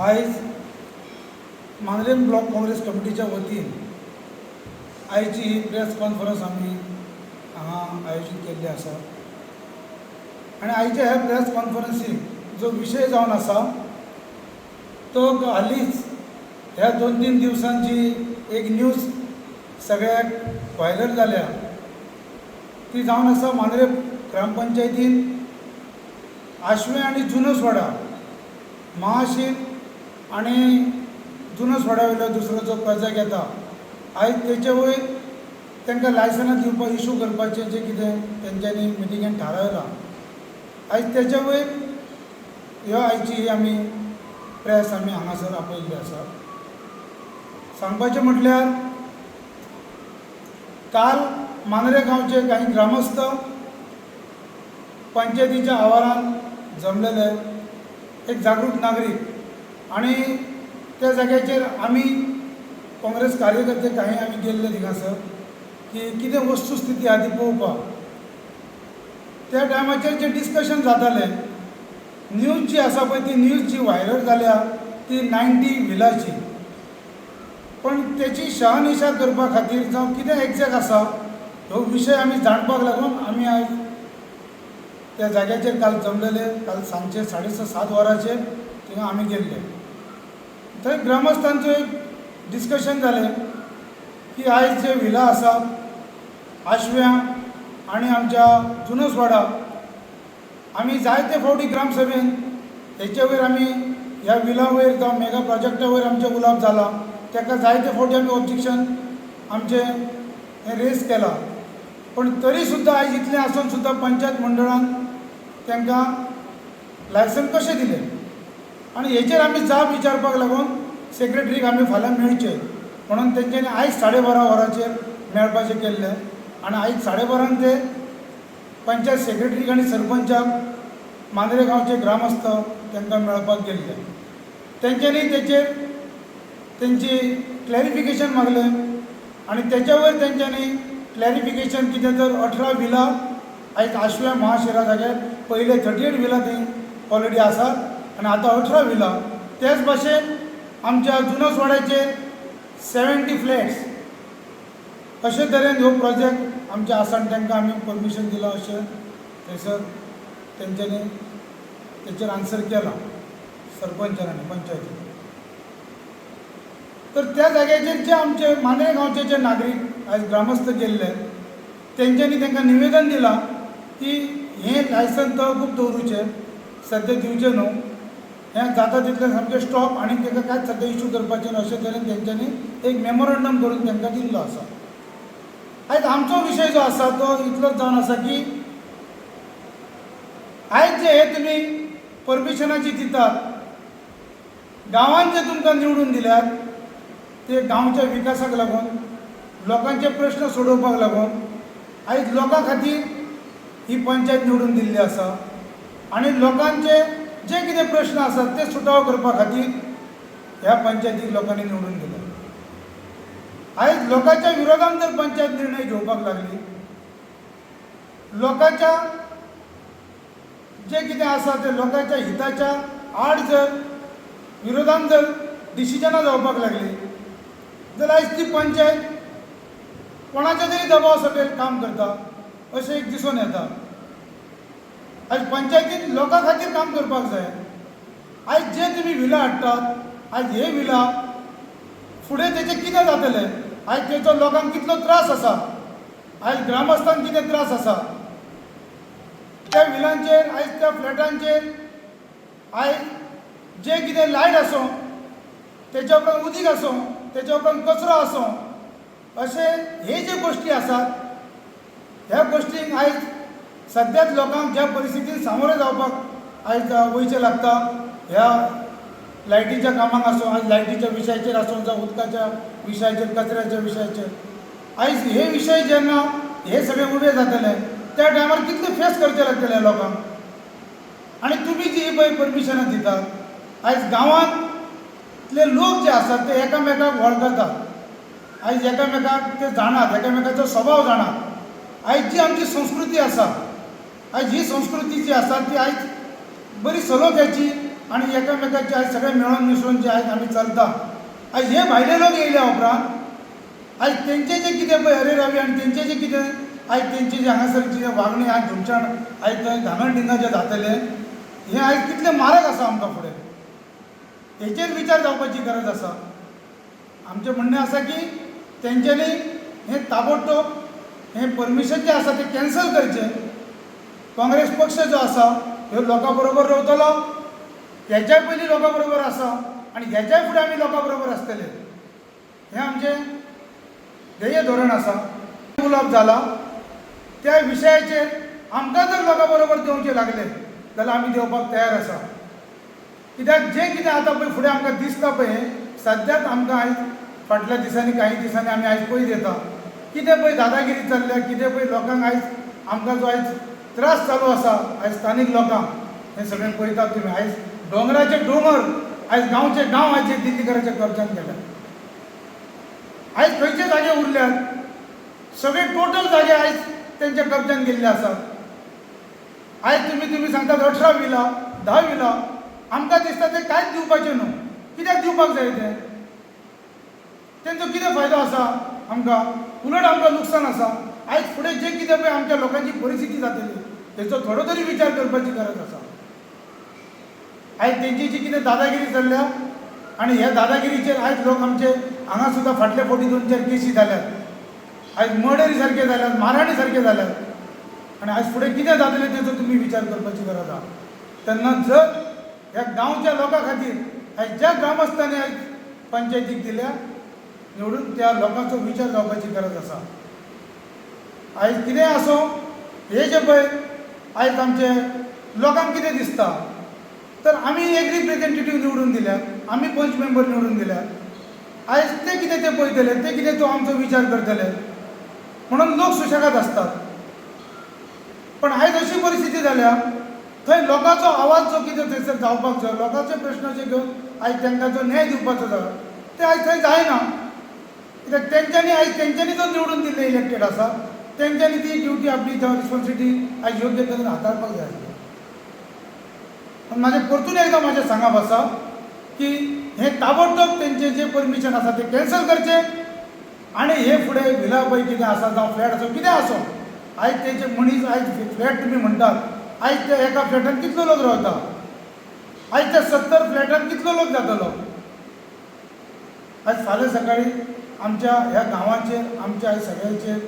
आयज मांद्रेम ब्लॉक काँग्रेस कमिटीच्या वतीन आयची ही प्रेस कॉन्फरन्स आमी हांगा आयोजीत केल्ली आसा आनी आयच्या ह्या प्रेस कॉन्फरन्सीक जो विशय जावन आसा तो हालींच ह्या 2-3 दिवसांची एक न्यूज सगळ्याक व्हायरल जाल्या ती जावन आसा मांद्रेम ग्रामपंचायतीन आश्वे आनी जुनसवाडा महाशील आनी जुनसवाडा वयलो दुसरो जो प्रोजेक्ट येता आयज तेचे वयर तांकां लायसनां दिवपाक इशू करपाचें जें कितें तेंच्यांनी मिटिंगेन थारायलां आयज तेचे वयर ह्यो आयची ही आमी प्रेस आमी हांगासर आपयल्ली आसा. सांगपाचें म्हटल्यार काल मांद्रे गांवचे काही ग्रामस्थ पंचायतीच्या आवारान जमलेले एक जागृत नागरीक आनी त्या जाग्याचेर आमी काँग्रेस कार्यकर्ते काही आमी गेल्ले थिंगासर की कितें वस्तुस्थिती आहा ती पळोवपाक. त्या टायमाचेर जें डिस्कशन जातालें न्यूज जी आसा पळय ती न्यूज जी व्हायरल जाल्या ती 90 व्हिलाची पण तेची शहानिशा करपा खातीर जावं कितें एग्जॅक्ट आसा हो विशय आमी जाणपाक लागून आमी आयज त्या जाग्याचेर काल जमलेले. काल सांजचे 6:30-7 वरांचेर थिंगा आमी गेल्ले. थंय ग्रामस्थांचो एक डिस्कशन जालें की आयज जे व्हिला आसा आश्व्या आनी आमच्या जुनसवाडा आमी जायते फावटी ग्रामसभेन हेचे वयर आमी ह्या व्हिला वयर जावं मेगा प्रोजेक्टा वयर आमचें उलोवप जालां ताका जायते फावटी आमी ऑब्जेक्शन आमचें हें रेज केलां पण तरी सुद्दां आयज इतलें आसून सुद्दां पंचायत मंडळान तांकां लायसन कशें दिलें आनी हेचेर आमी जाप विचारपाक लागून सेक्रेटरीक आमी फाल्यां मेळचे म्हणून तेंच्यांनी आयज 12:30 वरांचेर मेळपाचें केल्लें आनी आयज 12:30 ते पंचायत सेक्रेटरीक आनी सरपंचाक मांद्रे गांवचे ग्रामस्थ तांकां मेळपाक गेल्ले. तेंच्यांनी तेचेर तेंची क्लॅरिफिकेशन मागलें आनी तेच्या वयर तेंच्यांनी क्लॅरिफिकेशन कितें तर 18 व्हिला आयज आश्व्या महाशिरा जाग्यार पयले 38 व्हिला थंय ऑलरेडी आसात आनी आतां 18 व्हिला. तेच भाशेन आमच्या जुनसवाड्याचेर 70 फ्लॅट्स अशे तरेन ह्यो प्रोजेक्ट आमचे आसा तांकां आमी परमिशन दिलां अशें थंयसर तेंच्यांनी तेचेर आन्सर केला सरपंचान आनी पंचायतीन. तर त्या जाग्याचेर जे आमचे मांद्रे गांवचे जे नागरीक आयज ग्रामस्थ गेल्ले तेंच्यांनी तांकां निवेदन दिलां की हें लायसन तहकूब दवरूचें सद्या दिवचें न्हू हें जाता तितलें सामकें स्टॉप आनी ताका कांयच सद्या इशू करपाचें न्हू अशें तरेन तेंच्यांनी एक मेमोरंडम करून तांकां दिल्लो आसा. आयज आमचो विशय जो आसा तो इतलोच जावन आसा की आयज जे हे तुमी परमिशनाची दितात गांवांत जे तुमकां निवडून दिल्यात ते गांवच्या विकासाक लागून लोकांचे प्रश्न सोडोवपाक लागून आयज लोकां खातीर ही पंचायत निवडून दिल्ली आसा आनी लोकांचे जे कितें प्रश्न आसात ते सुटाव करपा खातीर ह्या पंचायतीक लोकांनी निवडून दिल्या. आयज लोकांच्या विरोधान जर पंचायत निर्णय घेवपाक लागली लोकांच्या जे कितें आसा ते लोकांच्या हिताच्या आड जर विरोधान जर डिसिजनां जावपाक लागली जाल्यार आयज ती पंचायत कोणाच्या तरी दबाव सकयल काम करता अशें एक दिसून येता. आयज पंचायतीन लोकां खातीर काम करपाक जाय. आयज जे तुमी व्हिला हाडटात आयज हे व्हिला फुडें तेचें कितें जातलें आयज तेचो लोकांक कितलो त्रास आसा आयज ग्रामस्थांक कितें त्रास आसा त्या व्हिलांचेर आयज त्या फ्लॅटांचेर आयज जे कितें लायट आसूं तेच्या उपरांत उदीक आसूं तेच्या उपरांत कचरो आसूं अशे हे जे गोश्टी आसात ह्या गोश्टींक आयज सद्याच लोकांक ज्या परिस्थितीन सामोरे जावपाक आयज वयचें लागता ह्या लायटीच्या कामाक आसूं आयज लायटीच्या विशयाचेर आसूं जावं उदकाच्या विशयाचेर कचऱ्याच्या विशयाचेर आयज हे विशय जेन्ना हे सगळे उबे जातले त्या टायमार कितले फेस करचे लागतले लोकांक आनी तुमी जी ही पळय परमिशनां दितात आयज गांवांतले लोक जे आसात ते एकामेकाक वळखतात आयज एकामेकाक ते जाणात एकामेकाचो स्वभाव जाणात. आयज जी आमची संस्कृती आसा आयज ही संस्कृती जी आसा ती आयज बरी सलोख्याची आणि एकामेकाचे आज सगळे मिळून मिसळून जे आहेत आम्ही चलता आज हे भायले लोक येयल्या उपरांत आज तेंचे जे कितें पळय हरे रवी आनी तेंचे जे कितें आज तेंचे जे हांगासरची जे वागणी आज धुमशाण आज थंय धांगड जे जातले हे आज कितले मारक आसा आमकां फुडें हेचेर विचार जावपाची गरज आसा. आमचें म्हणणें आसा की तेंच्यांनी हें ताबडतोब हें परमिशन जें आसा तें कॅन्सल करचें. काँग्रेस पक्ष जो आसा ह्यो लोकां बरोबर रावतलो, हेच्याय पयलीं लोकां बरोबर आसा आनी हेच्याय फुडें आमी लोकां बरोबर आसतले. हें आमचें ध्येय धोरण आसा. उलोवप जाला त्या विशयाचेर आमकां जर लोकां बरोबर देंवचें लागलें जाल्यार आमी देंवपाक तयार आसा. कित्याक जें कितें आतां पळय फुडें आमकां दिसता पळय सद्याक आमकां आयज फाटल्या दिसांनी काही दिसांनी आमी आयज पळय येता कितें पळय दादागिरी चल्ल्या, कितें पळय लोकांक आयज आमकां जो आयज त्रास चालू आसा आयज स्थानीक लोकांक हें सगळें पळयतात तुमी. आयज दोंगराचे दोंगर आयज गांवचे गांव आयज दिल्लीकरांच्या कब्जान गेल्यात. आयज खंयचे जागे उरल्यात, सगळे टोटल जागे आयज तेंच्या कब्जान गेल्ले आसात. आयज तुमी सांगतात 18 विला 10 विला, आमकां दिसता ते कांयच दिवपाचें न्हू. कित्याक दिवपाक जाय ते? तेंचो कितें फायदो आसा आमकां? उलट आमकां लुकसाण आसा. आयज फुडें जें कितें पळय आमच्या लोकांची परिस्थिती जातली तेचो थोडो तरी विचार करपाची गरज आसा. आयज तेंची जी कितें दादागिरी चल्ल्या आनी ह्या दादागिरीचेर आयज लोक आमचे हांगा सुद्दां फाटल्या फावटी 2-4 केसी जाल्यात. आयज मर्डरी सारके जाल्यात, मारहाणी सारके जाल्यात आनी आयज फुडें कितें जातलें तेचो तुमी विचार करपाची गरज आसा. तेन्ना जर ह्या गांवच्या लोकां खातीर आयज ज्या ग्रामस्थांनी आयज पंचायतीक दिल्या निवडून त्या लोकांचो विचार जावपाची गरज आसा. आयज कितें आसो हे जे पळय आयज आमचे लोकांक कितें दिसता तर आमी एक रिप्रेझेंटेटीव निवडून दिल्यात, आमी पंच मेंबर निवडून दिल्यात. आयज ते कितें ते पळयतले, ते कितें तो आमचो विचार करतले म्हणून लोक सुशेगाद आसतात. पण आयज अशी परिस्थिती जाल्या थंय लोकांचो आवाज जो कितें थंयसर जावपाक जाय, लोकांचे प्रश्न जे घेवन आयज तांकां जो न्याय दिवपाचो जाय ते आयज थंय जायना. कित्याक तेंच्यांनी जो निवडून दिल्ले इलेक्टेड आसा तेंच्यांनी ती ड्युटी आपली जावं रिस्पॉन्सिबिलिटी आयज योग्य तरेन हाताळपाक जाय आसली. पण म्हाजें परतून एकदां म्हाजें सांगप आसा की हें ताबडतोब तेंचें जें परमिशन आसा तें कॅन्सल करचें आनी हे फुडें विला पळय कितें आसा जावं फ्लॅट आसूं कितें आसूं आयज तेंचे मनीस आयज फ्लॅट तुमी म्हणटात आयज त्या एका फ्लॅटान कितलो लोक रावता, आयज त्या 70 फ्लॅटान कितलो लोक जातलो. आयज फाल्यां सकाळीं आमच्या ह्या गांवाचेर आमच्या आयज सगळ्यांचेर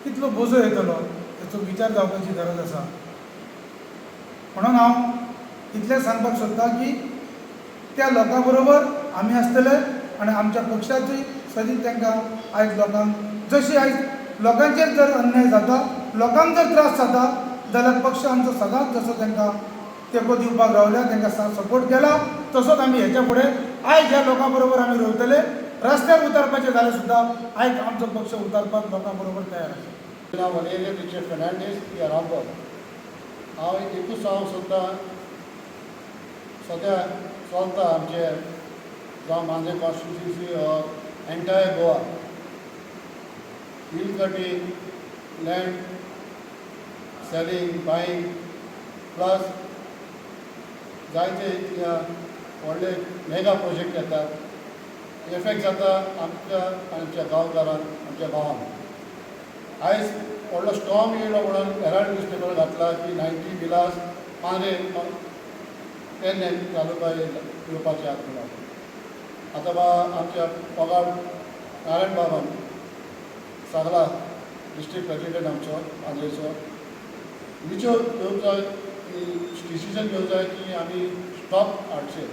कितलो बोजो येतलो हेचो विचार जावपाची गरज आसा. म्हणून हांव इतलें सांगपाक सोदतां की त्या लोकां बरोबर आमी आसतले आनी आमच्या पक्षाची सदीं तांकां आयज लोकांक जशी आयज लोकांचेर जर अन्याय जाता, लोकांक जर त्रास जाता जाल्यार पक्ष आमचो सदांच जसो तांकां तेंको दिवपाक रावल्या, तांकां सपोर्ट केला तसोच आमी हेच्या फुडें आयज ह्या लोकां बरोबर आमी रावतले. रस्त्यार उतरपाचें जाल्यार सुद्दां आयज आमचो पक्ष उतरपाक लोकां बरोबर तयार आसा. वलेले रिचे फेर्नांडीस या रामभर हांव एकूच सांगूंक सोदतां सद्या चलता आमचे जावं म्हाजे constituency entire Goa hill cutting, land selling, buying plus जायते व्हडले मेगा प्रोजेक्ट येतात. एफेक्ट जाता आमच्या गांवकारांक, आमच्या गांवांत. आयज व्हडलो स्टॉर्म येयलो म्हणून हेराल्ड न्यूज पेपर घातला की 90 विलास पांदे तेन्ने तालुका येवपाचे आसात म्हणून. आतां बा आमच्या पगार नारायण बाबान सांगला डिस्ट्रिक्ट प्रेसिडेंट आमचो पांद्रेचो विचार घेवंक जाय, डिसिजन घेवंक जाय की आमी स्टॉप हाडचे.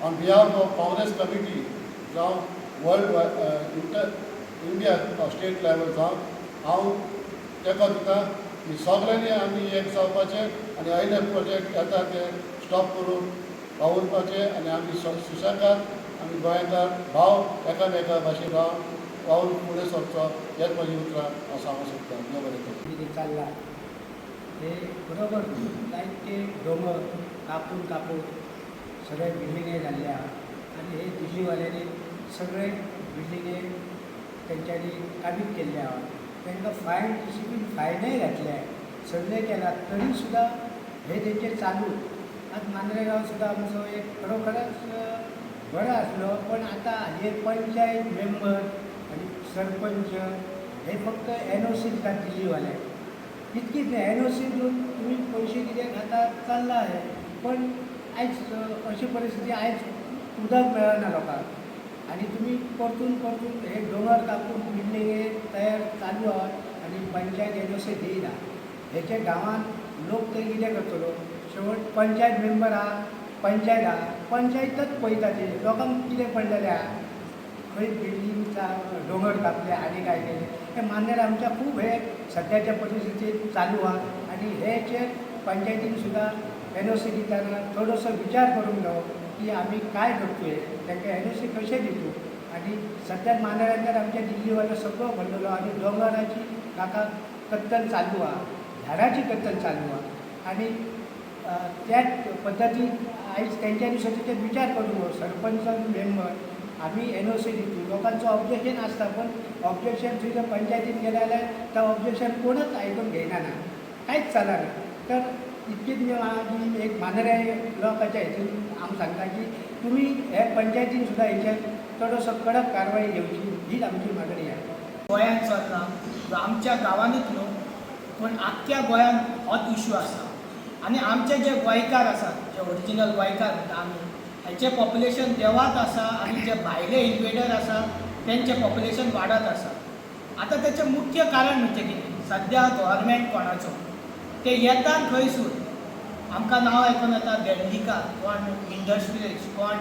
On behalf of Congress committee जावं वर्ल्ड इंडिया स्टेट लेवल जावं हांव तेको दिता की सगळ्यांनी आमी एक जावपाचें आनी आयले प्रोजेक्ट येता ते स्टॉप करून वावुरपाचे आनी आमी सुशेगाद आमी गोंयकार भाव एकामेका भाशेन वावून फुडें सरचो हेच म्हजी उतरां हांव सांगूंक सोदतां. देव बरें करूं. कितें चल्लां ते बरोबर जायते दोंगर कापून सगळे बिल्डिंगे जाल्ल्या आनी हे दिल्लीवाल्यांनी सगळे बिल्डिंगे तेंच्यांनी काबीज केल्ले आहा. तांकां फायन डिसिप्लीन फायनय घातल्या, सगळे केला तरी सुद्दां हे तेंचे चालू. आज मांद्रेगाव सुद्धा आमचं एक खरोखरच बरं असलं, पण आता हे पंचायत मेंबर आणि सरपंच हे फक्त NOC दितात दिल्लीवाले. इतकीच नाही, NOC देऊन तुम्ही पैसे किती खाता चालला आहे, पण आयज अशी परिस्थिती आयज उदक मेळना लोकांक. आणि तुम्ही परतून हे डोंगर कापून बिल्डिंगे तयार चालू आहात आणि पंचायत NOC देईना. हेच्या गांवांत लोक तरी कितें करतलो? शेवट पंचायत मेंबर आहा, पंचायत आहा, पंचायतच पळयता ते लोकांक कितें पडलेलें आहा, खंय बिल्डींगचा डोंगर कापले आनी काय केले. हे मान्य आमच्या खूब हे सध्याच्या परिस्थितीत चालू आहा. आणि हेचे पंचायतीन सुद्धा NOC दिताना थोडंसं विचार करून घेऊ की आम्ही काय करतोय, तांकां NOC कशें दितू. आणि सध्या मांद्रेंकार आमच्या दिल्लीवालो सगळो भरलेलो आणि डोंगराची काका कत्तल चालू आहा, झाडाची कत्तल चालू आहा. आणि त्याच पद्दतीन आयज तेंच्यांनी सुद्दां विचार करून सरपंच मेंबर आम्ही NOC दितू. लोकांचं ऑब्जेक्शन असता, पण ऑब्जेक्शन थंय पंचायतीन गेले जाल्यार त्या ऑब्जेक्शन कोणच आयकून घेयना, कांयच चलना. तर इतकीच मी एक मांद्रे लोकांच्या हितून हांव सांगता की तुमी हे पंचायतीन सुद्दां हेचेर चडसो कडक कारवाई घेवची, हीच आमची मागणी आहे. गोंयांत चलना आमच्या गांवांनीच न्हू, पूण आख्ख्या गोंयांत होच इश्यू आसा. आनी आमचे जे गोंयकार आसात, जे ओरिजिनल गोंयकार म्हणटा आमी, हेचें पॉप्युलेशन देवात आसा आनी जे भायले इन्वेडर आसा तेंचें पॉप्युलेशन वाडत आसा. आतां तेचें मुख्य कारण म्हणजे कितें? सद्या गव्हर्मेंट कोणाचो ते येतात खंयसून आमकां नांव आयकून येता देंडीकार, कोण इंडस्ट्रियलिस्ट, कोण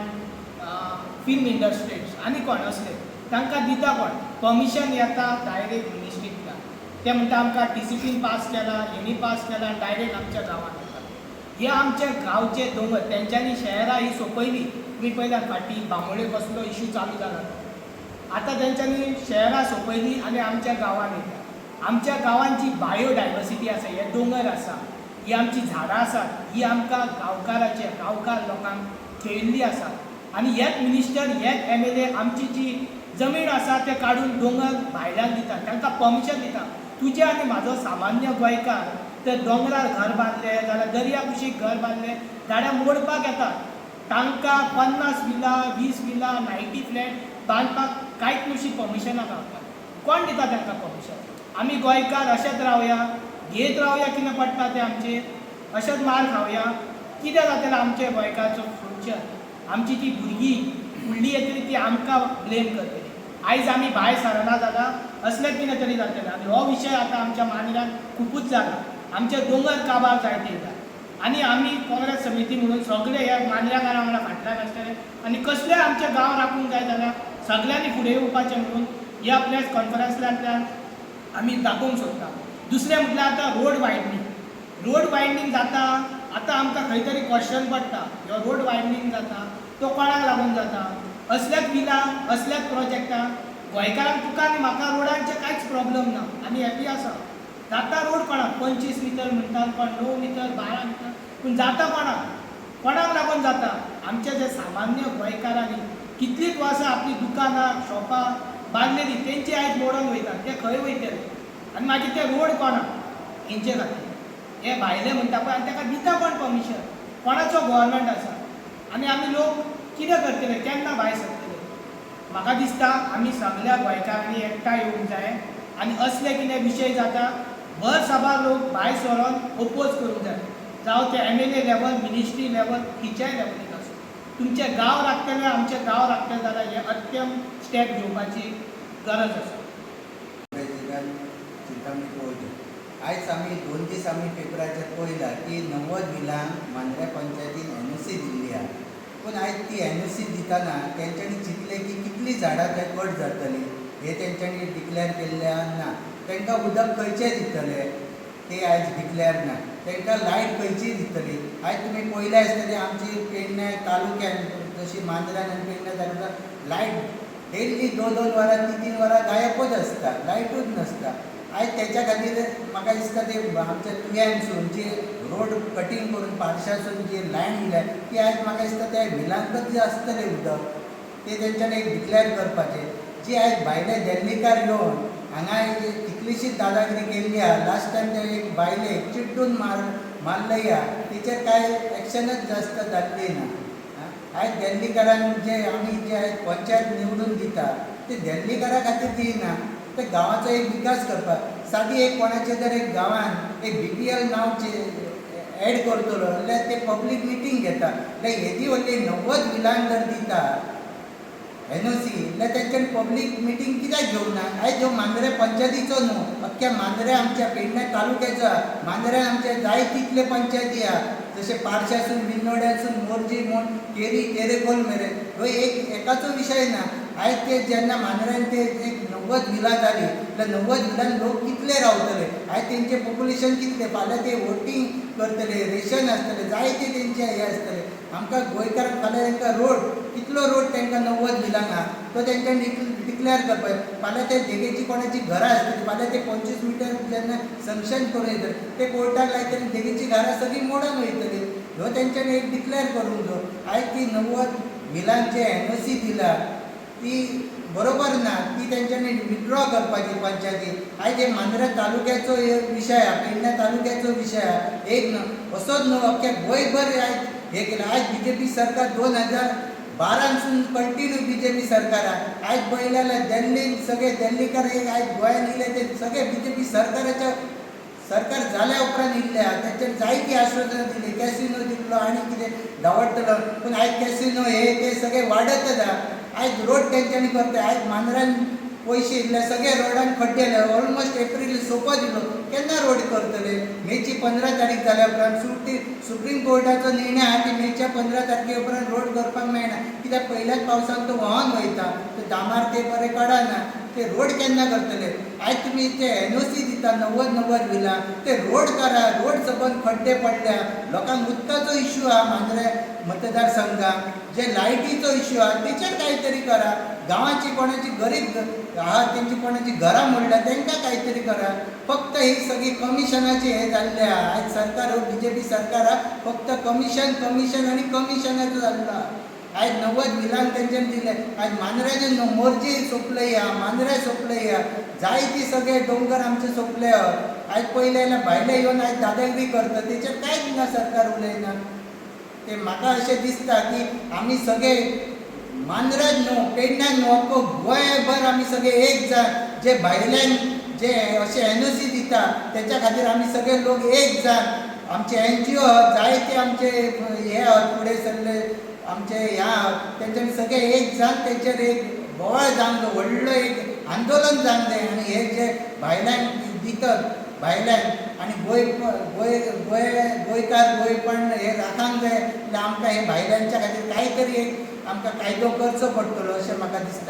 फिल्म इंडस्ट्रियलिस्ट आनी कोण असले. तांकां दिता कोण? परमिशन येता डायरेक्ट मिनिस्ट्रींतल्यान. ते म्हणटा आमकां डिसिप्लीन पास केला, हेणी पास केला, डायरेक्ट आमच्या गांवांत येता. हे आमचे गांवचे दोंगर तेंच्यांनी शहरां ही सोंपयली. तुमी पळयल्यार फाटीं बांबोळे कसलो इश्यू चालू जाला. आतां तेंच्यांनी शहरां सोंपयली आनी आमच्या गांवांत येता. आमच्या गांवांची बायोडायवर्सिटी आसा, हे दोंगर आसा, ही आमची झाडां आसात, ही आमकां गांवकार लोकांक खेळिल्ली आसा. आनी हेच मिनिस्टर, हेच MLA आमची जी जमीन आसा ते काडून दोंगर भायल्यान दितात, तांकां परमिशन दिता. तुजें आनी म्हाजो सामान्य गोंयकार ते दोंगरार घर बांदलें जाल्यार दर्या कुशीक घर बांदलें जाल्यार मोडपाक येतात. तांकां 50 विला, 20 विला, 90 फ्लॅट बांदपाक कांयच नुशी परमिशनां गावतात. कोण दिता तांकां परमिशन? आमी गोंयकार अशेंच रावया, घेत रावया कितें पडटा तें आमचेर, अशेंच मार खावया. कितें जातलें आमचे गोंयकारचो फ्युचर? आमची ती भुरगीं फुडलीं येतली ती आमकां ब्लेम करतली. आयज आमी भायर सरना जाल्यार असलेंच कितें तरी जातलें. आनी हो विशय आतां आमच्या मांद्र्यान खुबूच जाला. आमचे दोंगर काबार जायते येता आनी आमी काँग्रेस समिती म्हणून सगळे ह्या मांद्र्याकारां वांगडा फाटल्यान आसतले. आनी कसले आमचे गांव राखूंक जाय जाल्यार सगळ्यांनी फुडें येवपाचें म्हणून ह्या प्रेस कॉन्फरन्सांतल्यान आमी दाखोवंक सोदता. दुसरें म्हटल्यार आतां रोड वायडनींग जाता. आतां आमकां खंय तरी क्वेश्चन पडटा, ह्यो रोड वायडनींग जाता तो कोणाक लागून जाता? असल्याच बिलांक, असल्याच प्रोजेक्टाक गोंयकारांक तुका आनी म्हाका रोडांचे कांयच प्रॉब्लम ना, आमी हॅपी आसा. जाता रोड कोणाक? 25 मिटर म्हणटात, कोण 9 मिटर, 12 मिटर, पूण जाता कोणाक लागून जाता? आमचे जे सामान्य गोंयकारांनी कितलींच वर्सां आपली दुकानां, शॉपां बांदलेली तेंची आयज मोडून वयतात. ते खंय वयतले? आनी मागीर ते रोड कोणाक? हेंचे खातीर. हे भायले म्हणटा पळय, आनी ताका दिता कोण परमिशन? कोणाचो गव्हर्मेंट आसा? आनी आमी लोक कितें करतले? केन्ना भायर सरतले? म्हाका दिसता आमी सगळ्या गोंयकारांनी एकठांय येवंक जाय आनी असले कितें विशय जाता भर सभा लोक भायर सरोन ओपोज करूंक जाय. जावं ते MLA लेवल, मिनिस्ट्री लेवल, खंयच्याय लेवलीक आसूं. तुमचे गांव राखतले, आमचे गांव राखतले जाल्यार हे अत्यंत स्टेप घेवपाची गरज आसा. आयज आमी 2 दीस आमी पेपराचेर पळयला की 90 विलांक मांद्रे पंचायतीन NOC दिल्ली आहा. पूण आयज ती NOC दितना तेंच्यांनी चिंतलें की कितलीं झाडां थंय कट जातलीं हे तेंच्यांनी डिक्लेअर केल्लें ना. तांकां उदक खंयचें दितले ते आयज डिक्लेअर ना. तांकां लायट खंयची दितली? आयज तुमी पळयलें आसतलें आमची पेडणे तालुक्यान जशी मांद्र्यान आनी पेडणे तालुक्यान लायट डेली 2-2 वरां 3-3 वरां गायबूच आसता, लायटूच नासता. आयज तेच्या खातीर म्हाका दिसता ते आमच्या तुयेनसून जी रोड कटींग करून पारशासून जी लायन दिल्या ती आयज म्हाका दिसता त्या विलांकच जे आसतलें उदक ते तेंच्यांनी एक डिक्लेअर करपाचें. जी आयज भायले दिल्लीकार येवन हांगा कितलीशीच दादागिरी केल्ली आहा. लास्ट टायम ते एक बायलेक चिड्डून मारलय आहा, तेचेर कांय एक्शनच जास्त जाल्ली ना. आयज दिल्लीकरांक जे आमी जे आयज पंचायत निवडून दिता ते दिल्लीकरा खातीर दिना, ते गांवाचो एक विकास करपाक. सादी एक कोणाचे जर एक गांवान एक BPL नांवचे एड करतलो जाल्यार ते पब्लीक मिटींग घेता. जाल्यार येदी व्हडली 90 बिलांक जर दिता NOC जाल्यार तेंच्यानी पब्लीक मिटींग कित्याक घेवंक ना. आयज ह्यो मांद्रे पंचायतीचो न्हू, अख्ख्या मांद्रे आमच्या पेडणे तालुक्याचो. मांद्रे आमचे जाय तितले पंचायती आहा, जशे पारशासून बिनोड्यासून मोरजी म्हण केरी तेरेखोल मेरेन. ह्यो एक एकाचो विशय ना. आयज ते जेन्ना मांद्र्यान ते एक 90 बिलां जाली जाल्यार 90 बिलान लोक कितले रावतले. आयज तेंचे पॉप्युलेशन कितले, फाल्यां ते वोटींग करतले, रेशन आसतले, जायते तेंचे हे आसतले. आमकां गोंयकारांक फाल्यां तांकां रोड कितलो रोड तांकां 90 बिलांक आहा तो तेंच्यांनी डिक्लेअर करपाक. फाल्यां ते देगेची कोणाची घरां आसतली, फाल्यां ते 25 मिटर जेन्ना सँक्शन करून येतले ते कोर्टाक लायतले, देगेची घरां सगळीं मोडून वयतली. ह्यो तेंच्यांनी एक डिक्लेअर करूंक जाय. आयज ती 90 बिलांक जे NOC दिला ती बरोबर ना, ती तेंच्यांनी विथड्रॉ करपाची पंचायतीन. आयज हे मांद्रे तालुक्याचो विशय आहा, पेडणे तालुक्याचो विशय आहा. एक न्हू असोच न्हू अख्ख्या गोंयभर आयज हे केलें. आयज BJP सरकार 2012सून कंटिन्यू BJP सरकार आहा. आयज पळयलें जाल्यार दिल्लीन सगळे दिल्लीकार एक आयज गोंयान येयले ते सगळे BJP सरकाराच्या सरकार जाल्या उपरांत येयल्ले आहा. तेंच्यांनी जायती आश्वासनां दिली, कॅसिनो दिल्लो आनी कितें दावडटलो, पूण आयज कॅसिनो हे ते सगळे वाडतच आहा. आयज रोड तेंच्यांनी करता. आयज मांद्र्यान पयशे दिले, सगळे रोडान खड्डे ऑलमोस्ट एप्रील सोंपत दिलो, केन्ना रोड करतले. मेची 15 तारीख जाल्या उपरांत सुप्रीम कोर्टाचो निर्णय आहा की मेच्या 15 तारखे उपरांत रोड करपाक मेळना, कित्याक पयल्याच पावसान तो व्हांवन वयता, तो दामार ते बरें काडना. ते रोड केन्ना करतले. आयज तुमी ते NOC दिता 90 बिलां, ते रोड करा. रोड सबंद खड्डे पडल्या, लोकांक उदकाचो इश्यू आहा मांद्रे मतदारसंघाक, जे लायटीचो इश्यू आहा तेचेर कांय करा. गांवाची कोणाची गरीब आहा तेंची कोणाची घरां मोडल्या तांकां कांय तरी करा. फक्त ही सगळी कमिशनाचे हे जाल्ले आहा. आयज सरकार हो BJP सरकार आहा, फक्त कमिशन आनी कमिशनाचो जाल्लो आहा. आयज 90 बिलांक तेंच्यांनी दिले. आयज मांद्र्याचे न्हू मोरजी सोंपलय आहा, मांद्रे सोंपलय आहा, जायती सगळे दोंगर आमचे सोंपले आहा. आयज पयले जाल्यार भायले येवन आयज दादागिरी करता, तेचेर कांयच ना, सरकार उलयना. ते म्हाका अशें दिसता की आमी सगळे मांद्र्याच न्हू पेडण्याक न्हू अख्खो गोंयभर आमी सगळे एक जाण, जे भायल्यान जे अशे NOC दिता तेच्या खातीर आमी सगळे लोक एक जाण. आमचे NGO जायते आमचे हे फुडें सरले आमचे ह्या तेंच्यांनी सगळे एक जाण तेचेर एक बोवाळ जावंक जाय, व्हडलो एक आंदोलन जावंक जाय. आनी हे जे भायल्यान दितात भायल्यान आनी गोंयकार गोंयपण हे राखूंक जाय जाल्यार आमकां हे भायल्यांच्या खातीर कांय तरी एक आमकां कायदो करचो पडटलो अशें म्हाका दिसता.